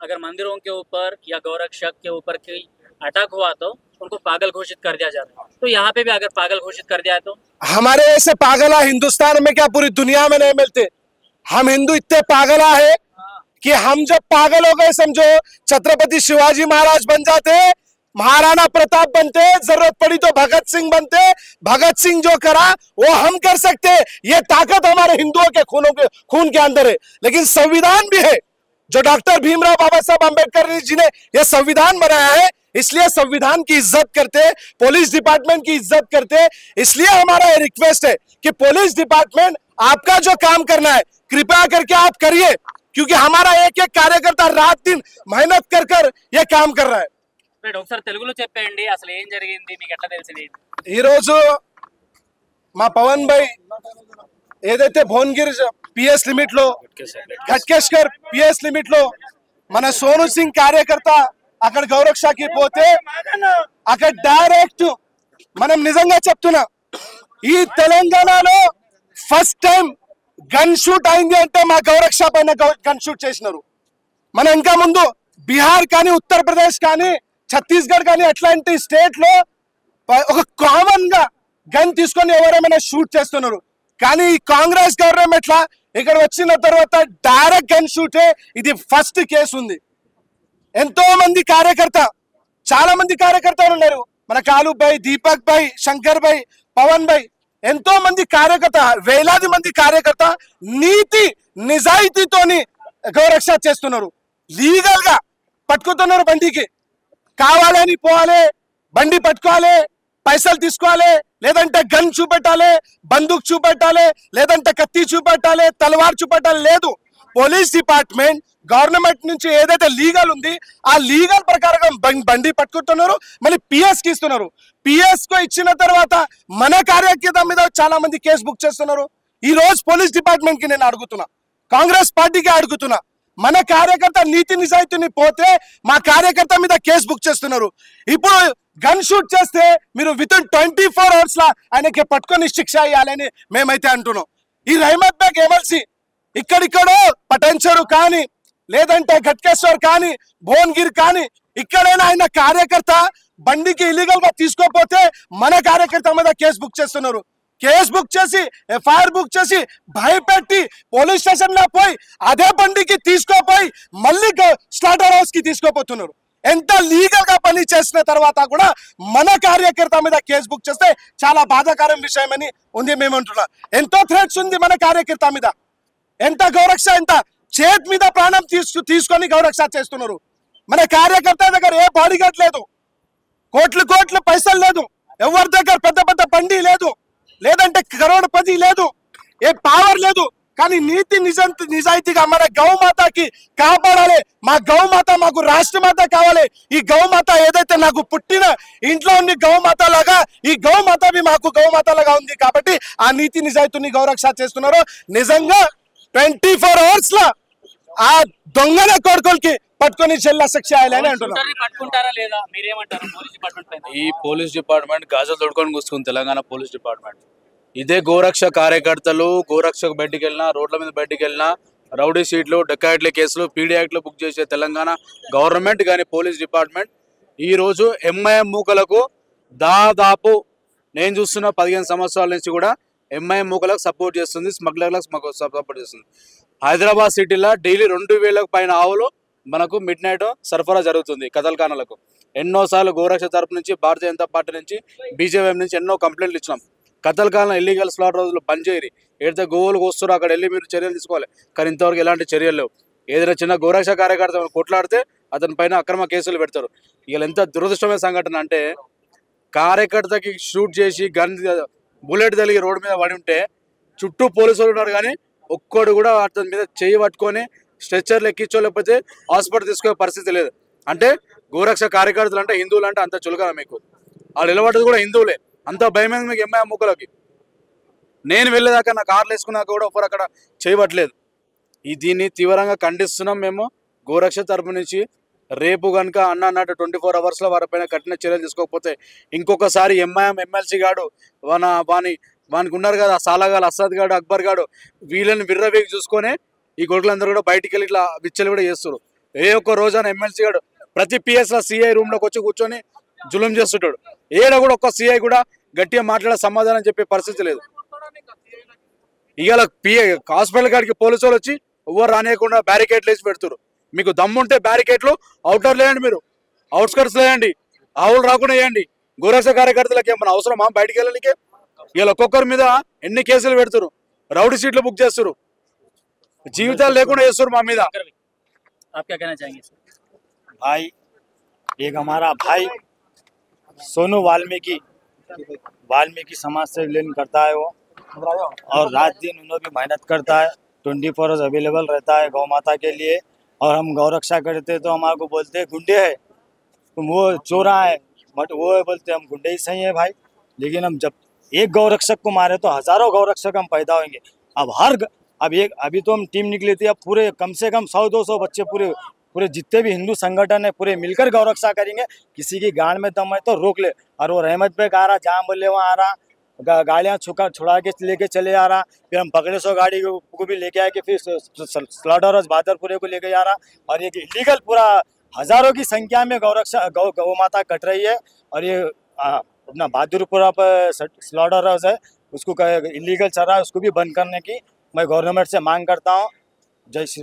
अगर मंदिरों के ऊपर या गौरक्षक के ऊपर कोई अटैक हुआ तो उनको पागल घोषित कर दिया जाता है। तो यहाँ पे भी अगर पागल घोषित कर दिया है तो हमारे ऐसे पागला हिंदुस्तान में क्या पूरी दुनिया में नहीं मिलते। हम हिंदू इतने पागला है कि हम जब पागल हो गए समझो छत्रपति शिवाजी महाराज बन जाते, महाराणा प्रताप बनते, जरूरत पड़ी तो भगत सिंह बनते। भगत सिंह जो करा वो हम कर सकते। ये ताकत हमारे हिंदुओं के खून के अंदर है। लेकिन संविधान भी है जो डॉक्टर भीमराव बाबा साहब अम्बेडकर जी ने यह संविधान बनाया है, इसलिए संविधान की इज्जत करते, पुलिस डिपार्टमेंट की इज्जत करते। इसलिए हमारा रिक्वेस्ट है कि पुलिस डिपार्टमेंट आपका जो काम करना है कृपया करके आप करिए, क्योंकि हमारा एक एक कार्यकर्ता रात दिन मेहनत कर कर ये काम कर रहा है। ఒకసారి తెలుగులో చెప్పండి అసలు ఏం జరిగింది మీకు ఎట్లా తెలిసింది? ఈ రోజు మా పవన్ భాయ్ ఏదైతే భువనగిరి పిఎస్ లిమిట్ లో ఘట్కేశ్వర్ పిఎస్ లిమిట్ లో మన సోను సింగ్ కార్యకర్త అక్కడ గౌరక్షకి పోతే అక్కడ డైరెక్ట్ మనం నిజంగా చెప్తున్నా ఈ తెలంగాణలో ఫస్ట్ టైం గన్ షూట్ అయింది అంటే మా గౌరక్ష పైన గన్ షూట్ చేసినారు। మన ఇంకా ముందు బీహార్ కానీ ఉత్తరప్రదేశ్ కానీ ఛత్తీస్గఢ్ కానీ అట్లాంటి స్టేట్ లో ఒక కామన్ గా గన్ తీసుకొని ఎవరైనా షూట్ చేస్తున్నారు। కానీ ఈ కాంగ్రెస్ గవర్నమెంట్ లా ఇక్కడ వచ్చిన తర్వాత డైరెక్ట్ గన్ షూటే ఇది ఫస్ట్ కేసు ఉంది। ఎంతో మంది కార్యకర్త చాలా మంది కార్యకర్తలు ఉన్నారు, మన కాలు భాయ్, దీపక్ భాయ్, శంకర్ భాయ్, పవన్ భాయ్, ఎంతో మంది కార్యకర్త, వేలాది మంది కార్యకర్త నీతి నిజాయితీతోని గౌరక్ష చేస్తున్నారు। లీగల్ గా పట్టుకుతున్నారు, బండికి కావాలని పోవాలి, బండి పట్టుకోవాలి, పైసలు తీసుకోవాలి, లేదంటే గన్ చూపెట్టాలి, బందూక్ చూపెట్టాలి, లేదంటే కత్తి చూపెట్టాలి, తలవార్ చూపెట్టాలి, లేదు। పోలీస్ డిపార్ట్మెంట్ గవర్నమెంట్ నుంచి ఏదైతే లీగల్ ఉంది ఆ లీగల్ ప్రకారం బండి పట్టుకుంటున్నారు, మళ్ళీ పిఎస్ కి ఇస్తున్నారు। పిఎస్ కు ఇచ్చిన తర్వాత మన కార్యకర్త మీద చాలా మంది కేసు బుక్ చేస్తున్నారు। ఈ రోజు పోలీస్ డిపార్ట్మెంట్ కి నేను అడుగుతున్నా, కాంగ్రెస్ పార్టీకి అడుగుతున్నా, మన కార్యకర్త నీతి నిజాయితీని పోతే మా కార్యకర్త మీద కేసు బుక్ చేస్తున్నారు। ఇప్పుడు గన్ షూట్ చేస్తే మీరు విత్ ఇన్ 24 hours లా ఆయనకి పట్టుకొని శిక్ష ఇవ్వాలని మేమైతే అంటున్నాం। ఈ రహమత్ బేగ్ ఎమ్మెల్సీ ఇక్కడిక్కడో పటంచెరు కానీ లేదంటే ఘట్కేశ్వర్ కానీ భువనగిరి కానీ ఇక్కడైనా ఆయన కార్యకర్త బండికి ఇల్లీగల్ గా తీసుకోపోతే మన కార్యకర్త మీద కేసు బుక్ చేస్తున్నారు। కేసు బుక్ చేసి ఎఫ్ఐఆర్ బుక్ చేసి భయపెట్టి పోలీస్ స్టేషన్ లో పోయి అదే బండికి తీసుకోపోయి మళ్ళీ స్లాటర్ హౌస్ కి తీసుకోపోతున్నారు। ఎంత లీగల్ గా పని చేసిన తర్వాత కూడా మన కార్యకర్త మీద కేసు బుక్ చేస్తే చాలా బాధాకరం విషయం అని ఉంది మేము అంటున్నాం। ఎంతో థ్రెట్స్ ఉంది మన కార్యకర్త మీద, ఎంత గౌరక్ష, ఎంత చేతి మీద ప్రాణం తీసుకొని గౌరక్ష చేస్తున్నారు। మన కార్యకర్త దగ్గర ఏ బాడీగార్డ్ లేదు, కోట్లు కోట్లు పైసలు లేదు, ఎవరి దగ్గర పెద్ద పెద్ద బండి లేదు, లేదంటే కరోడ్పతి లేదు, ఏ పవర్ లేదు, కానీ నీతి నిజాయితీగా మన గౌమాతకి కాపాడాలి। మా గౌమాత మాకు రాష్ట్రమాత కావాలి। ఈ గౌమాత ఏదైతే నాకు పుట్టిన ఇంట్లో ఉంది గౌమాత లాగా, ఈ గౌమాత మాకు గౌమాత లాగా ఉంది కాబట్టి ఆ నీతి నిజాయితీని గౌరక్ష చేస్తున్నారు। నిజంగా 24 hours లా ఆ దొంగల కొడుకులకి పట్టుకొని చెల్ల శిక్ష అయ్యాలని అంటున్నారు। పట్టుకుంటారా లేదా మీరేమంటారు పోలీస్ డిపార్ట్మెంట్ పైన? ఈ పోలీస్ డిపార్ట్మెంట్ గాజలు తొడుకొని కూర్చుంది తెలంగాణ పోలీస్ డిపార్ట్మెంట్। ఇదే గోరక్ష కార్యకర్తలు గోరక్షకు బయటికి వెళ్ళినా, రోడ్ల మీద బయటికి వెళ్ళినా, రౌడీ సీట్లు, డెకాయిట్ల కేసులు, పీడీ యాక్ట్లు బుక్ చేసే తెలంగాణ గవర్నమెంట్ కానీ పోలీస్ డిపార్ట్మెంట్ ఈరోజు ఎంఐఎం మూకలకు దాదాపు నేను చూస్తున్న 15 సంవత్సరాల నుంచి కూడా ఎంఐఎం మూకలకు సపోర్ట్ చేస్తుంది, స్మగ్లర్లకు సపోర్ట్ చేస్తుంది। హైదరాబాద్ సిటీలో డైలీ 2000 పైన ఆవులు మనకు మిడ్ నైట్ సరఫరా జరుగుతుంది కతల్ఖానాలకు। ఎన్నోసార్లు గోరక్ష తరపు నుంచి, భారతీయ జనతా పార్టీ నుంచి, బీజేపీ నుంచి ఎన్నో కంప్లైంట్లు ఇచ్చినాం। కతల్ఖానా ఇల్లీగల్ స్లాటర్ రోజులు బంద్ చేయరు, ఏదైతే గోవులు వస్తారో అక్కడ వెళ్ళి మీరు చర్యలు తీసుకోవాలి, కానీ ఇంతవరకు ఎలాంటి చర్యలు లేవు। ఏదైనా చిన్న గోరక్ష కార్యకర్త కొట్లాడితే అతని పైన అక్రమ కేసులు పెడతారు। ఇవాళ ఎంత దురదృష్టమైన సంఘటన అంటే కార్యకర్తకి షూట్ చేసి గన్ బుల్లెట్ తగిలి రోడ్డు మీద పడి ఉంటే చుట్టూ పోలీసులు ఉన్నారు, కానీ ఒక్కడు కూడా అతని మీద చేయి పట్టుకొని స్ట్రెచ్చర్లు ఎక్కించో లేకపోతే హాస్పిటల్ తీసుకునే పరిస్థితి లేదు। అంటే గోరక్ష కార్యకర్తలు అంటే హిందువులు అంటే అంత చులకన మీకు, వాళ్ళు నిలబడ్డది కూడా హిందువులే, అంత భయమైంది మీకు ఎంఐఎం ముక్కలకి। నేను వెళ్ళేదాకా నా కార్లు వేసుకున్నాక కూడా ఒకరు అక్కడ చేయబట్టలేదు। దీన్ని తీవ్రంగా ఖండిస్తున్నాం మేము గోరక్ష తరపు నుంచి। రేపు కనుక అన్నట్టు 24 hours వారిపైన కఠిన చర్యలు తీసుకోకపోతే ఇంకొకసారి ఎంఐఎం ఎమ్మెల్సీ గాడు వానికి ఉన్నారు కదా సాలాగాడు, అసద్ గాడు, అక్బర్ గాడు, వీళ్ళని విర్రవేగి చూసుకొని ఈ కొడుకులందరూ కూడా బయటికి వెళ్ళి ఇట్లా విచ్చలు కూడా చేస్తారు। ఏ ఒక్క రోజైనా ఎమ్మెల్సీ గాడు ప్రతి పిఎస్ లో సిఐ రూమ్ లోకి వచ్చి కూర్చొని జులుం చేస్తుంటాడు. ఏడ కూడా ఒక్క సిఐ కూడా గట్టిగా మాట్లాడే సమాధానం చెప్పే పరిస్థితి లేదు. ఇవాళ హాస్పిటల్ కాడికి పోలీసు వాళ్ళు వచ్చి ఎవరు రానియకుండా బ్యారికేడ్లు వేసి పెడుతున్నారు. మీకు దమ్ముంటే బ్యారికేడ్లు అవుటర్ లేయండి, మీరు అవుట్స్కర్ట్స్ లేయండి, ఆవులు రాకుండా వేయండి. గోరక్ష కార్యకర్తలకు ఏమన్నా అవసరమా బయటికి వెళ్ళడానికి? ఇలా ఒక్కొక్కరి మీద ఎన్ని కేసులు పెడుతున్నారు, రౌడీ సీట్లు బుక్ చేస్తున్నారు, జీవితాలు లేకుండా చేస్తున్నారు మా మీద. आप क्या कहना चाहेंगे सर? भाई एक हमारा भाई सोनू वाल्मीकि समाज से विलीन करता है वो, और रात दिन उन्होंने भी मेहनत करता है, 24 आवर्स अवेलेबल रहता है गौ माता के लिए। और हम गौ रक्षा करते तो हमारे को बोलते हैं गुंडे है, तुम वो चोरा है, बट वो बोलते हम गुंडे ही सही है भाई। लेकिन हम जब एक गौ रक्षक को मारे तो हजारों गौ रक्षक हम पैदा होंगे। अभी तो हम टीम निकली थी, अब पूरे कम से कम 100-200 बच्चे पूरे जितने भी हिंदू संगठन है पूरे मिलकर गौ रक्षा करेंगे। किसी की गांड में दम है तो रोक ले। और वो रहमत पे आ रहा, जहाँ बोले वहाँ आ रहा, गाड़ियाँ छुड़ा के लेके चले आ रहा, फिर हम पकड़े 100 गाड़ी को भी लेके आए कि फिर स्लॉटर हाउस बादरपुरे को लेके जा रहा। और ये इलीगल पूरा हजारों की संख्या में गौ माता कट रही है। और ये अपना बहादुरपुरा पर स्लॉटर हाउस है, उसको इलीगल चल रहा है, उसको भी बंद करने की मैं गवर्नमेंट से मांग करता हूँ। जय श्री राम।